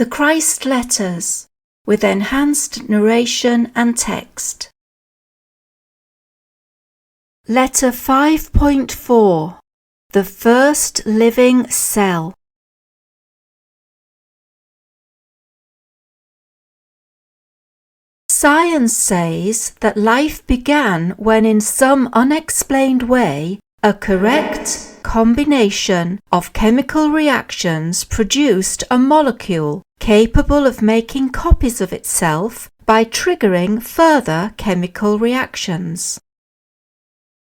The Christ Letters, with enhanced narration and text. Letter 5.4. The First Living Cell. Science says that life began when, in some unexplained way, a correct combination of chemical reactions produced a molecule capable of making copies of itself by triggering further chemical reactions.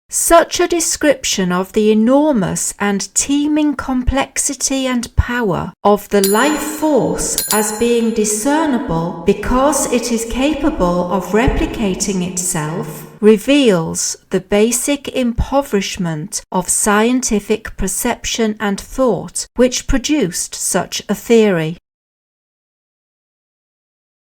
Such a description of the enormous and teeming complexity and power of the life force as being discernible because it is capable of replicating itself reveals the basic impoverishment of scientific perception and thought which produced such a theory.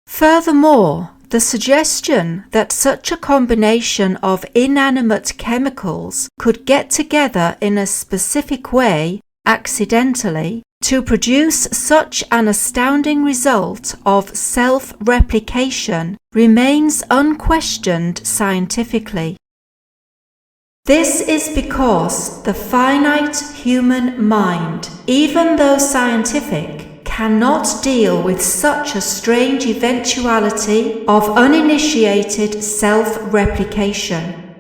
Furthermore, the suggestion that such a combination of inanimate chemicals could get together in a specific way, accidentally, to produce such an astounding result of self-replication remains unquestioned scientifically. This is because the finite human mind, even though scientific, cannot deal with such a strange eventuality of uninitiated self-replication.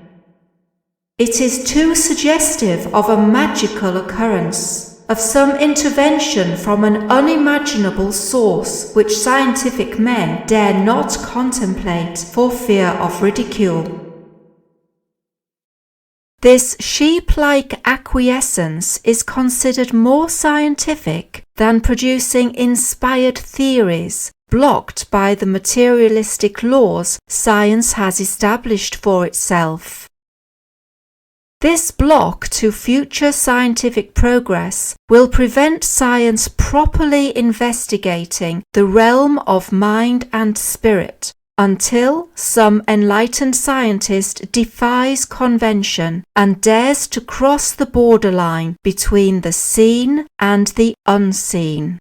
It is too suggestive of a magical occurrence, of some intervention from an unimaginable source which scientific men dare not contemplate for fear of ridicule. This sheep-like acquiescence is considered more scientific than producing inspired theories blocked by the materialistic laws science has established for itself. This block to future scientific progress will prevent science properly investigating the realm of mind and spirit, until some enlightened scientist defies convention and dares to cross the borderline between the seen and the unseen.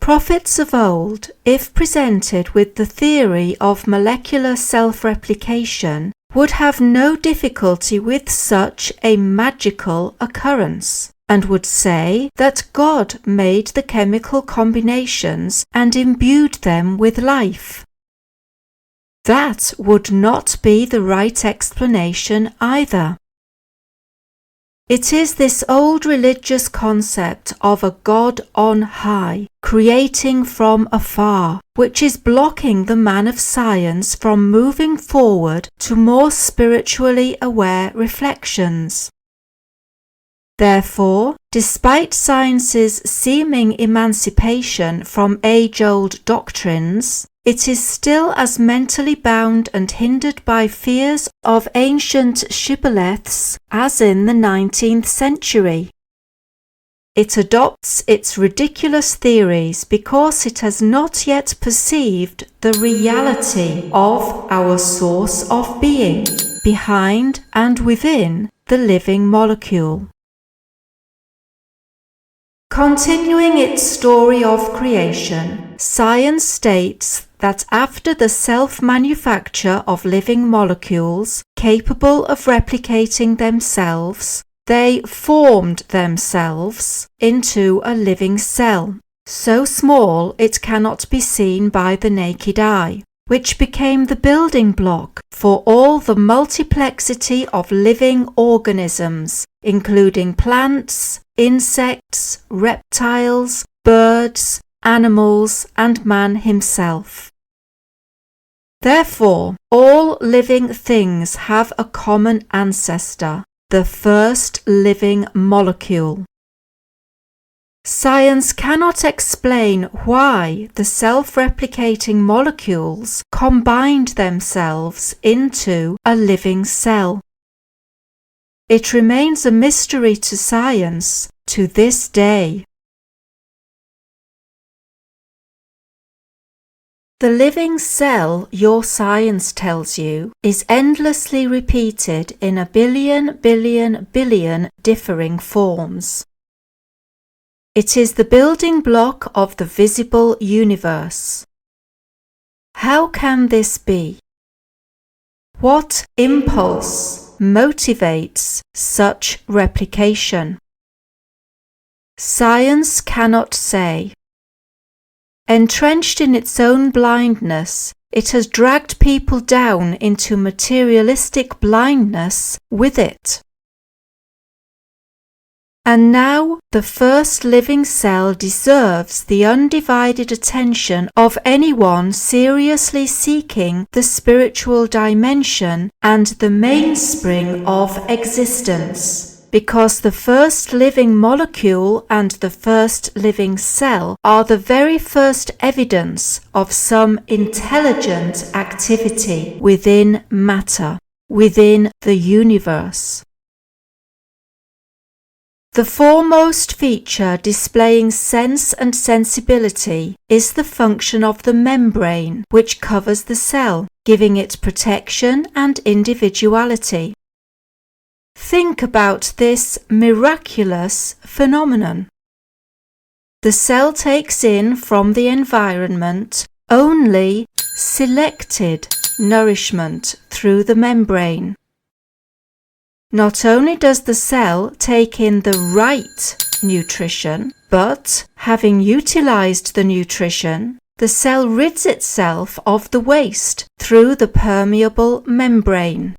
Prophets of old, if presented with the theory of molecular self-replication, would have no difficulty with such a magical occurrence, and would say that God made the chemical combinations and imbued them with life. That would not be the right explanation either. It is this old religious concept of a God on high, creating from afar, which is blocking the man of science from moving forward to more spiritually aware reflections. Therefore, despite science's seeming emancipation from age-old doctrines, it is still as mentally bound and hindered by fears of ancient shibboleths as in the 19th century. It adopts its ridiculous theories because it has not yet perceived the reality of our source of being, behind and within the living molecule. Continuing its story of creation, science states that after the self-manufacture of living molecules capable of replicating themselves, they formed themselves into a living cell, so small it cannot be seen by the naked eye, which became the building block for all the multiplexity of living organisms, including plants, insects, reptiles, birds, animals, and man himself. Therefore, all living things have a common ancestor, the first living molecule. Science cannot explain why the self-replicating molecules combined themselves into a living cell. It remains a mystery to science to this day. The living cell, your science tells you, is endlessly repeated in a billion differing forms. It is the building block of the visible universe. How can this be? What impulse motivates such replication? Science cannot say. Entrenched in its own blindness, it has dragged people down into materialistic blindness with it. And now the first living cell deserves the undivided attention of anyone seriously seeking the spiritual dimension and the mainspring of existence, because the first living molecule and the first living cell are the very first evidence of some intelligent activity within matter, within the universe. The foremost feature displaying sense and sensibility is the function of the membrane which covers the cell, giving it protection and individuality. Think about this miraculous phenomenon. The cell takes in from the environment only selected nourishment through the membrane. Not only does the cell take in the right nutrition, but, having utilized the nutrition, the cell rids itself of the waste through the permeable membrane.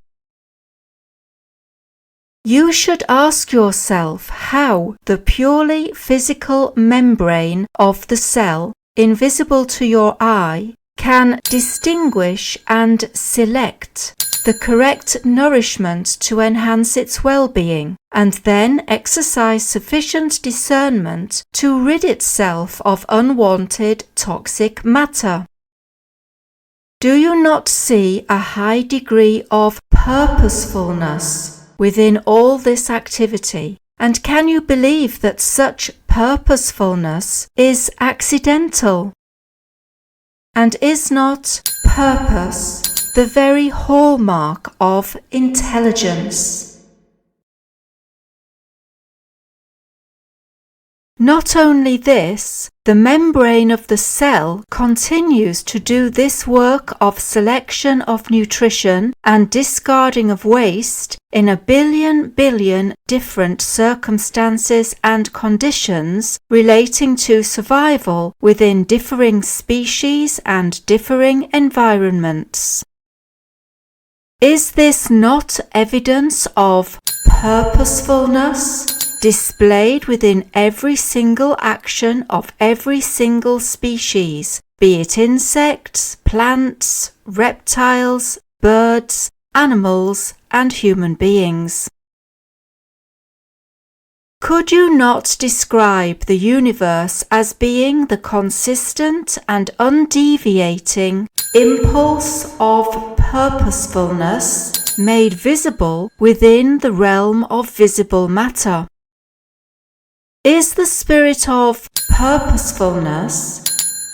You should ask yourself how the purely physical membrane of the cell, invisible to your eye, can distinguish and select the correct nourishment to enhance its well-being, and then exercise sufficient discernment to rid itself of unwanted toxic matter. Do you not see a high degree of purposefulness within all this activity? And can you believe that such purposefulness is accidental? And is not purpose the very hallmark of intelligence? Not only this, the membrane of the cell continues to do this work of selection of nutrition and discarding of waste in a billion different circumstances and conditions relating to survival within differing species and differing environments. Is this not evidence of purposefulness displayed within every single action of every single species, be it insects, plants, reptiles, birds, animals, and human beings? Could you not describe the universe as being the consistent and undeviating impulse of purposefulness made visible within the realm of visible matter? Is the spirit of purposefulness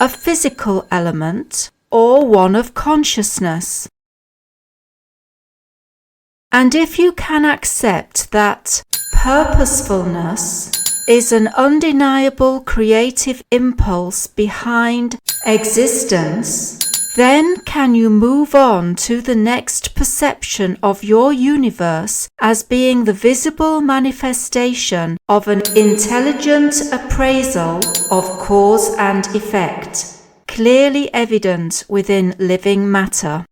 a physical element or one of consciousness? And if you can accept that purposefulness is an undeniable creative impulse behind existence, then can you move on to the next perception of your universe as being the visible manifestation of an intelligent appraisal of cause and effect, clearly evident within living matter?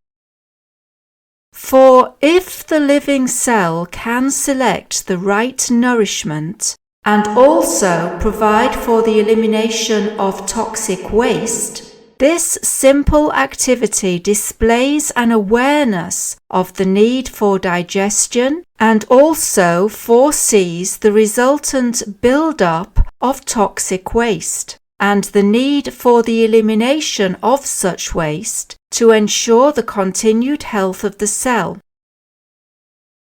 For if the living cell can select the right nourishment and also provide for the elimination of toxic waste, this simple activity displays an awareness of the need for digestion and also foresees the resultant build-up of toxic waste and the need for the elimination of such waste to ensure the continued health of the cell.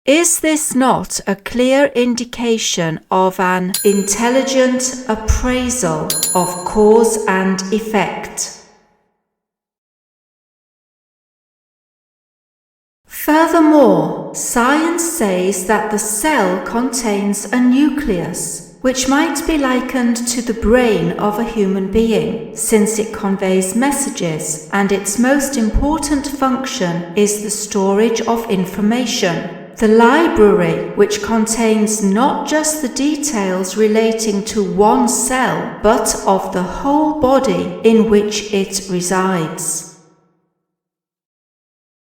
Is this not a clear indication of an intelligent appraisal of cause and effect? Furthermore, science says that the cell contains a nucleus, which might be likened to the brain of a human being, since it conveys messages and its most important function is the storage of information. The library, which contains not just the details relating to one cell, but of the whole body in which it resides.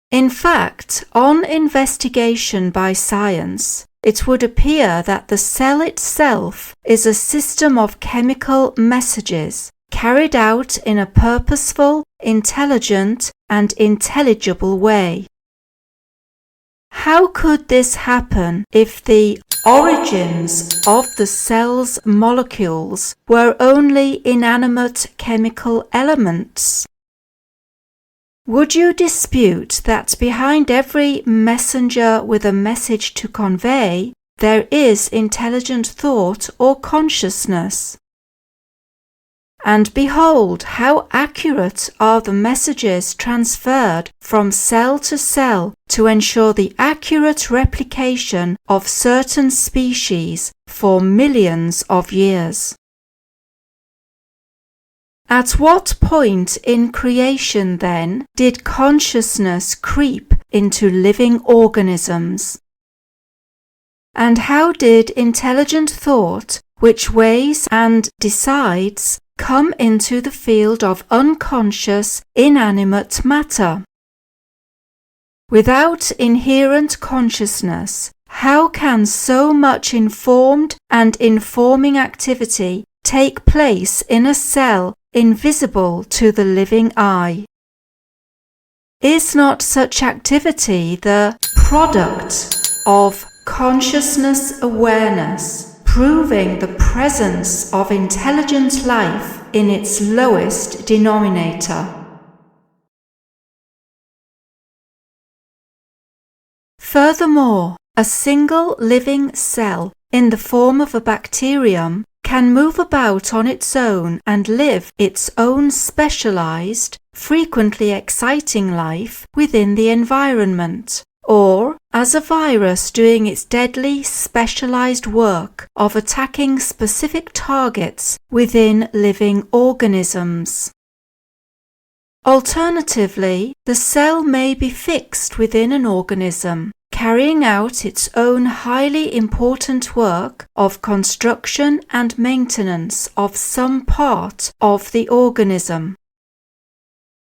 In fact, on investigation by science, it would appear that the cell itself is a system of chemical messages carried out in a purposeful, intelligent, and intelligible way. How could this happen if the origins of the cell's molecules were only inanimate chemical elements? Would you dispute that behind every messenger with a message to convey, there is intelligent thought or consciousness? And behold, how accurate are the messages transferred from cell to cell to ensure the accurate replication of certain species for millions of years. At what point in creation, then, did consciousness creep into living organisms? And how did intelligent thought, which weighs and decides, come into the field of unconscious, inanimate matter? Without inherent consciousness, how can so much informed and informing activity take place in a cell invisible to the living eye? Is not such activity the product of consciousness awareness, proving the presence of intelligent life in its lowest denominator? Furthermore, a single living cell in the form of a bacterium can move about on its own and live its own specialized, frequently exciting life within the environment, or as a virus doing its deadly specialized work of attacking specific targets within living organisms. Alternatively, the cell may be fixed within an organism, carrying out its own highly important work of construction and maintenance of some part of the organism.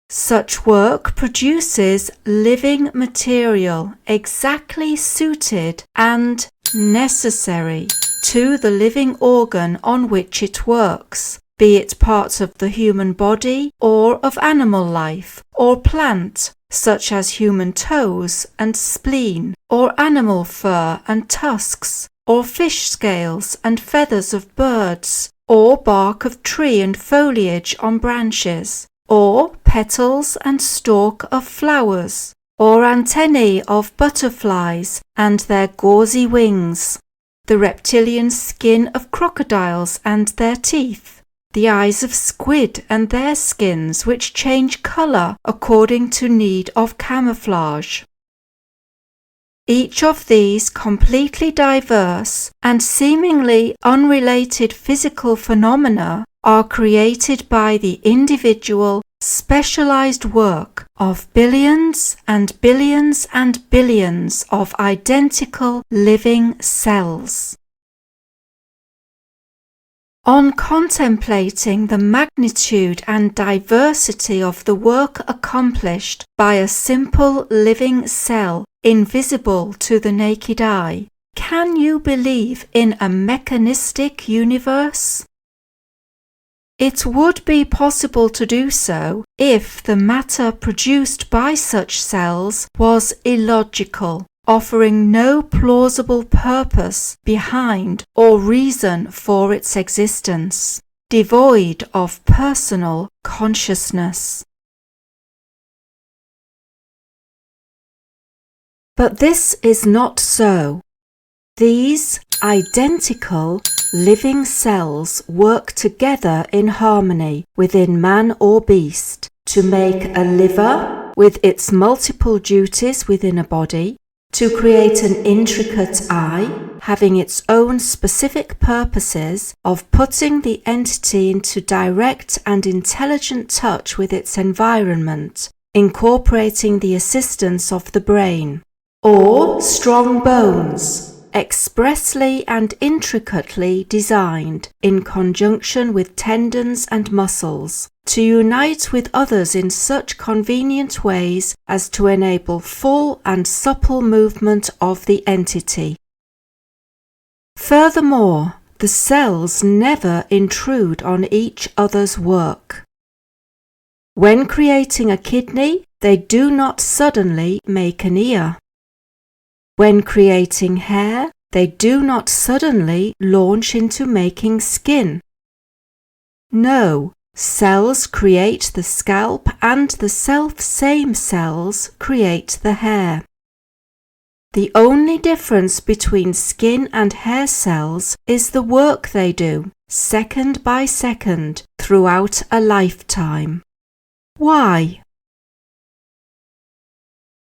Such work produces living material exactly suited and necessary to the living organ on which it works, be it parts of the human body or of animal life, or plant, such as human toes and spleen, or animal fur and tusks, or fish scales and feathers of birds, or bark of tree and foliage on branches, or petals and stalk of flowers, or antennae of butterflies and their gauzy wings, the reptilian skin of crocodiles and their teeth, the eyes of squid and their skins, which change colour according to need of camouflage. Each of these completely diverse and seemingly unrelated physical phenomena are created by the individual, specialized work of billions and billions and billions of identical living cells. On contemplating the magnitude and diversity of the work accomplished by a simple living cell invisible to the naked eye, can you believe in a mechanistic universe? It would be possible to do so if the matter produced by such cells was illogical, offering no plausible purpose behind or reason for its existence, devoid of personal consciousness. But this is not so. These identical living cells work together in harmony within man or beast to make a liver with its multiple duties within a body, to create an intricate eye, having its own specific purposes of putting the entity into direct and intelligent touch with its environment, incorporating the assistance of the brain. Or strong bones, expressly and intricately designed in conjunction with tendons and muscles, to unite with others in such convenient ways as to enable full and supple movement of the entity. Furthermore, the cells never intrude on each other's work. When creating a kidney, they do not suddenly make an ear. When creating hair, they do not suddenly launch into making skin. No, cells create the scalp and the self-same cells create the hair. The only difference between skin and hair cells is the work they do, second by second, throughout a lifetime. Why?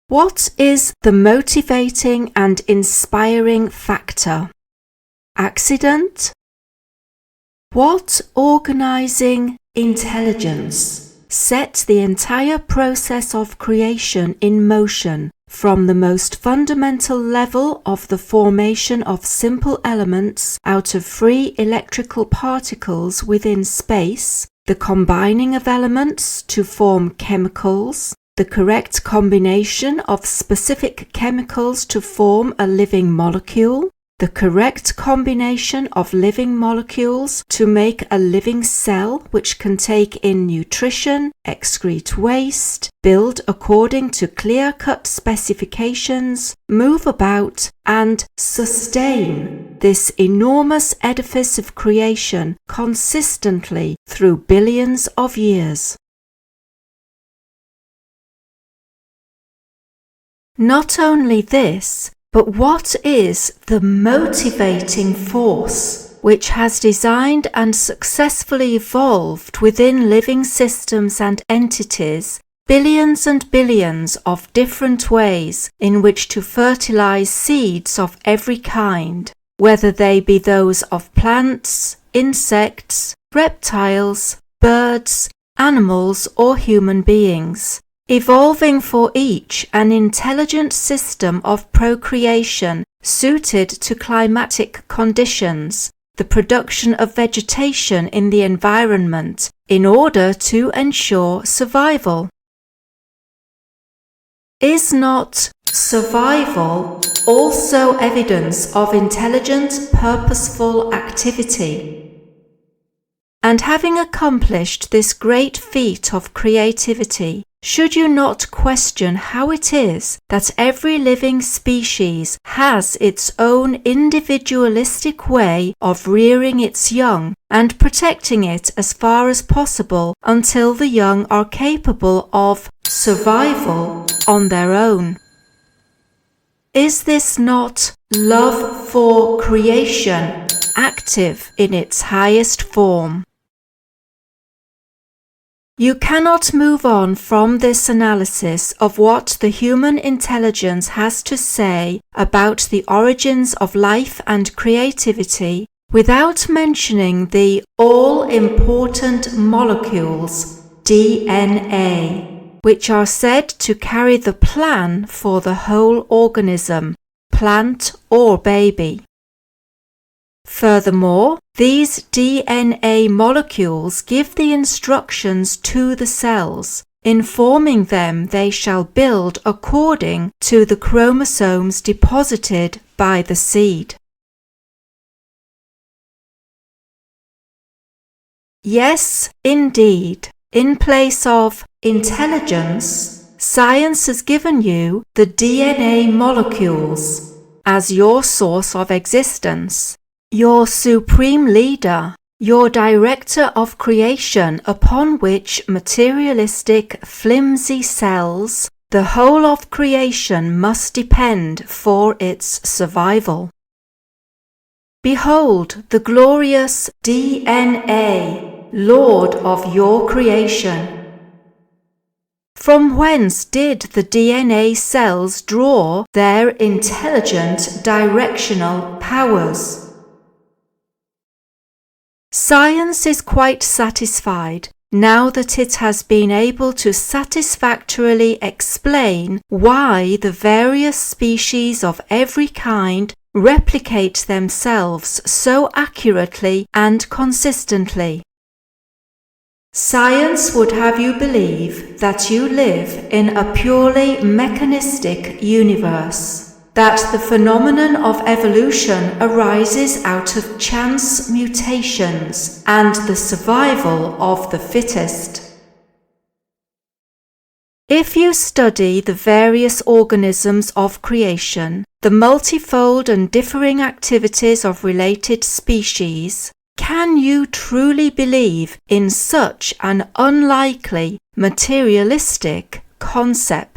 What is the motivating and inspiring factor? Accident? What organizing intelligence set the entire process of creation in motion from the most fundamental level of the formation of simple elements out of free electrical particles within space, the combining of elements to form chemicals, the correct combination of specific chemicals to form a living molecule, the correct combination of living molecules to make a living cell which can take in nutrition, excrete waste, build according to clear-cut specifications, move about, and sustain this enormous edifice of creation consistently through billions of years. Not only this, but what is the motivating force which has designed and successfully evolved within living systems and entities billions and billions of different ways in which to fertilize seeds of every kind, whether they be those of plants, insects, reptiles, birds, animals, or human beings, evolving for each an intelligent system of procreation suited to climatic conditions, the production of vegetation in the environment in order to ensure survival. Is not survival also evidence of intelligent, purposeful activity? And having accomplished this great feat of creativity, should you not question how it is that every living species has its own individualistic way of rearing its young and protecting it as far as possible until the young are capable of survival on their own? Is this not love for creation active in its highest form? You cannot move on from this analysis of what the human intelligence has to say about the origins of life and creativity without mentioning the all-important molecules, DNA, which are said to carry the plan for the whole organism, plant or baby. Furthermore, these DNA molecules give the instructions to the cells, informing them they shall build according to the chromosomes deposited by the seed. Yes, indeed, in place of intelligence, science has given you the DNA molecules as your source of existence, your supreme leader, your director of creation upon which materialistic, flimsy cells, the whole of creation must depend for its survival. Behold the glorious DNA, Lord of your creation. From whence did the DNA cells draw their intelligent directional powers? Science is quite satisfied now that it has been able to satisfactorily explain why the various species of every kind replicate themselves so accurately and consistently. Science would have you believe that you live in a purely mechanistic universe, that the phenomenon of evolution arises out of chance mutations and the survival of the fittest. If you study the various organisms of creation, the multifold and differing activities of related species, can you truly believe in such an unlikely, materialistic concept?